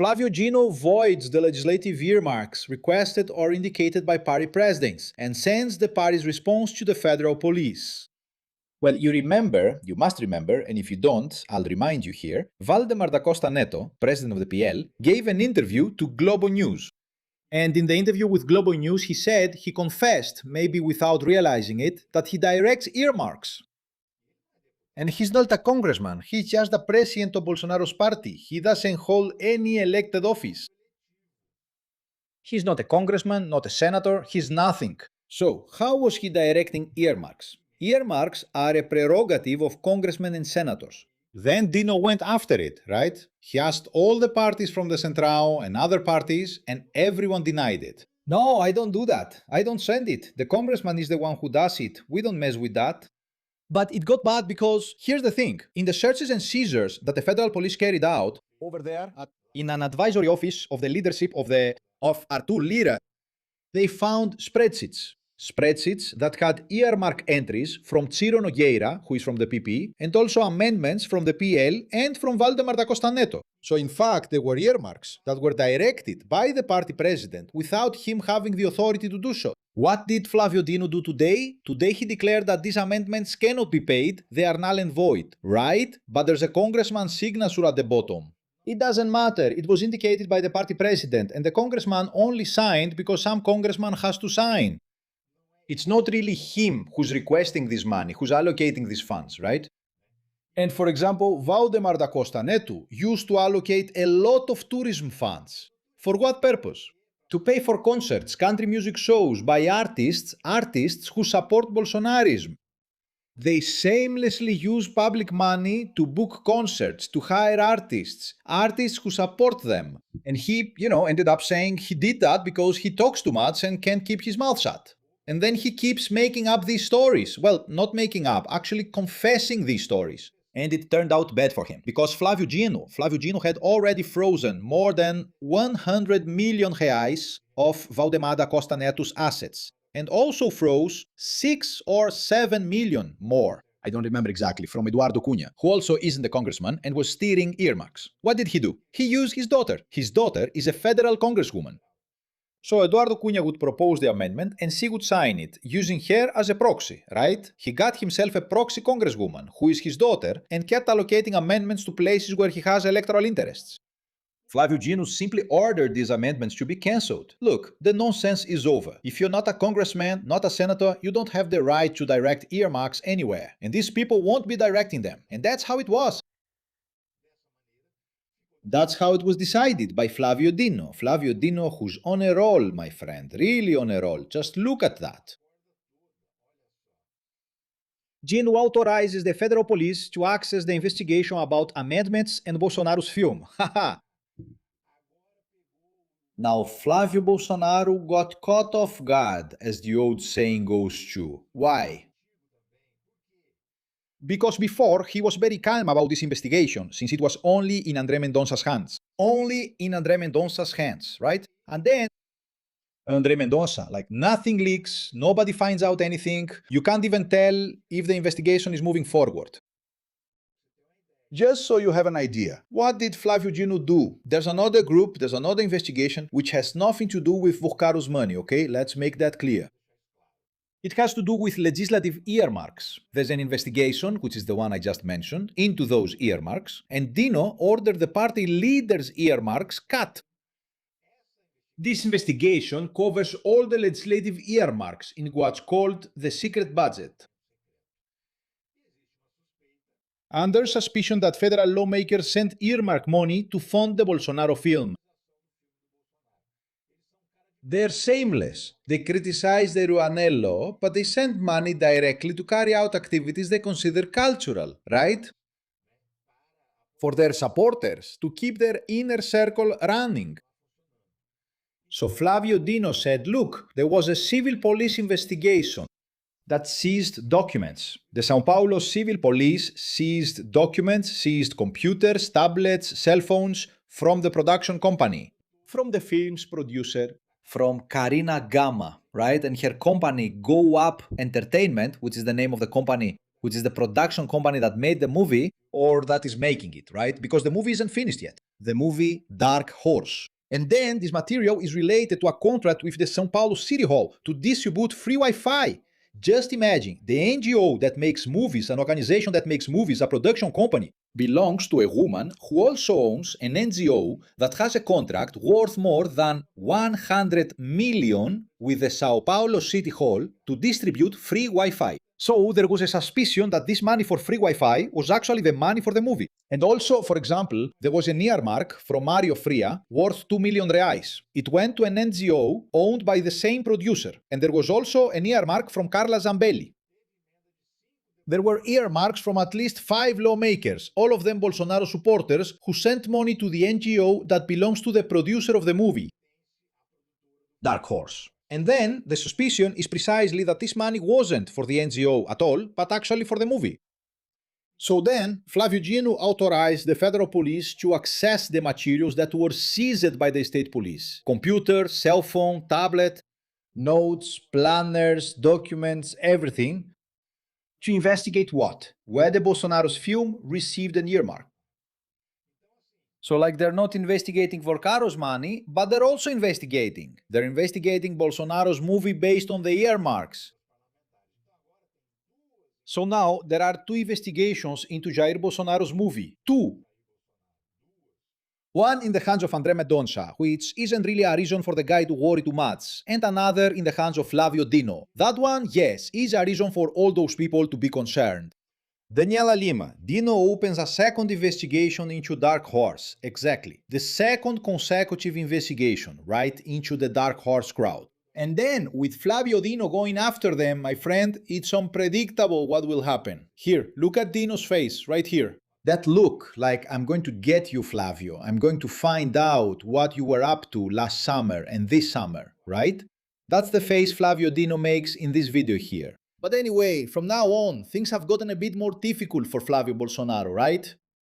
Flávio Dino voids the legislative earmarks requested or indicated by party presidents and sends the party's response to the federal police. Well, you must remember, and if you don't, I'll remind you here, Valdemar da Costa Neto, president of the PL, gave an interview to Globo News. And in the interview with Globo News, he said he confessed, maybe without realizing it, that he directs earmarks. And he's not a congressman, he's just the president of Bolsonaro's party. He doesn't hold any elected office. He's not a congressman, not a senator, he's nothing. So, how was he directing earmarks? Earmarks are a prerogative of congressmen and senators. Then Dino went after it, right? He asked all the parties from the Central and other parties, and everyone denied it. No, I don't do that. I don't send it. The congressman is the one who does it. We don't mess with that. But it got bad because, here's the thing, in the searches and seizures that the federal police carried out, over there, in an advisory office of the leadership of Artur Lira, they found spreadsheets. Spreadsheets that had earmark entries from Ciro Nogueira, who is from the PP, and also amendments from the PL and from Valdemar da Costa Neto. So in fact, there were earmarks that were directed by the party president without him having the authority to do so. What did Flávio Dino do today? Today he declared that these amendments cannot be paid, they are null and void. Right? But there's a congressman's signature at the bottom. It doesn't matter, it was indicated by the party president, and the congressman only signed because some congressman has to sign. It's not really him who's requesting this money, who's allocating these funds, right? And for example, Valdemar da Costa Neto used to allocate a lot of tourism funds. For what purpose? To pay for concerts, country music shows by artists who support Bolsonarism. They shamelessly use public money to book concerts, to hire artists who support them. And he, ended up saying he did that because he talks too much and can't keep his mouth shut. And then he keeps making up these stories. Well, not making up, actually confessing these stories. And it turned out bad for him, because Flávio Dino had already frozen more than 100 million reais of Valdemar da Costa Neto's assets, and also froze 6 or 7 million more, I don't remember exactly, from Eduardo Cunha, who also isn't a congressman and was steering earmarks. What did he do? He used his daughter. His daughter is a federal congresswoman. So Eduardo Cunha would propose the amendment and she would sign it, using her as a proxy, right? He got himself a proxy congresswoman, who is his daughter, and kept allocating amendments to places where he has electoral interests. Flávio Dino simply ordered these amendments to be cancelled. Look, the nonsense is over. If you're not a congressman, not a senator, you don't have the right to direct earmarks anywhere. And these people won't be directing them. And that's how it was. That's how it was decided by Flávio Dino. Flávio Dino, who's on a roll, my friend. Really on a roll. Just look at that. Dino authorizes the federal police to access the investigation about amendments and Bolsonaro's film. Haha. Now, Flávio Bolsonaro got caught off guard, as the old saying goes too. Why? Because before, he was very calm about this investigation, since it was only in André Mendonça's hands. Only in André Mendonça's hands, right? And then, André Mendonça, nothing leaks, nobody finds out anything, you can't even tell if the investigation is moving forward. Just so you have an idea, what did Flávio Dino do? There's another group, there's another investigation, which has nothing to do with Burcaro's money, okay? Let's make that clear. It has to do with legislative earmarks. There's an investigation, which is the one I just mentioned, into those earmarks, and Dino ordered the party leader's earmarks cut. This investigation covers all the legislative earmarks in what's called the secret budget. Under suspicion that federal lawmakers sent earmark money to fund the Bolsonaro film. They're shameless. They criticize the Rouanello, but they send money directly to carry out activities they consider cultural, right? For their supporters, to keep their inner circle running. So Flávio Dino said, look, there was a civil police investigation that seized documents. The São Paulo civil police seized documents, seized computers, tablets, cell phones from the production company, from the film's producer, from Karina Gama, right? And her company, Go Up Entertainment, which is the name of the company, which is the production company that made the movie, or that is making it, right? Because the movie isn't finished yet. The movie Dark Horse. And then this material is related to a contract with the São Paulo City Hall to distribute free Wi-Fi. Just imagine, the NGO that makes movies, an organization that makes movies, a production company, belongs to a woman who also owns an NGO that has a contract worth more than 100 million with the São Paulo City Hall to distribute free Wi-Fi. So there was a suspicion that this money for free Wi-Fi was actually the money for the movie. And also, for example, there was an earmark from Mario Fria worth 2 million reais. It went to an NGO owned by the same producer. And there was also an earmark from Carla Zambelli. There were earmarks from at least 5 lawmakers, all of them Bolsonaro supporters, who sent money to the NGO that belongs to the producer of the movie, Dark Horse. And then the suspicion is precisely that this money wasn't for the NGO at all, but actually for the movie. So then, Flávio Dino authorized the federal police to access the materials that were seized by the state police. Computer, cell phone, tablet, notes, planners, documents, everything. To investigate what? Whether Bolsonaro's film received an earmark. So like they're not investigating Vorcaro's money, but they're also investigating. They're investigating Bolsonaro's movie based on the earmarks. So now there are 2 investigations into Jair Bolsonaro's movie. 2. One in the hands of André Mendonça, which isn't really a reason for the guy to worry too much, and another in the hands of Flávio Dino. That one, yes, is a reason for all those people to be concerned. Daniela Lima, Dino opens a second investigation into Dark Horse. Exactly. The second consecutive investigation, right into the Dark Horse crowd. And then, with Flávio Dino going after them, my friend, it's unpredictable what will happen. Here, look at Dino's face, right here. That look, like I'm going to get you, Flávio. I'm going to find out what you were up to last summer and this summer, right? That's the face Flávio Dino makes in this video here. But anyway, from now on, things have gotten a bit more difficult for Flávio Bolsonaro, right?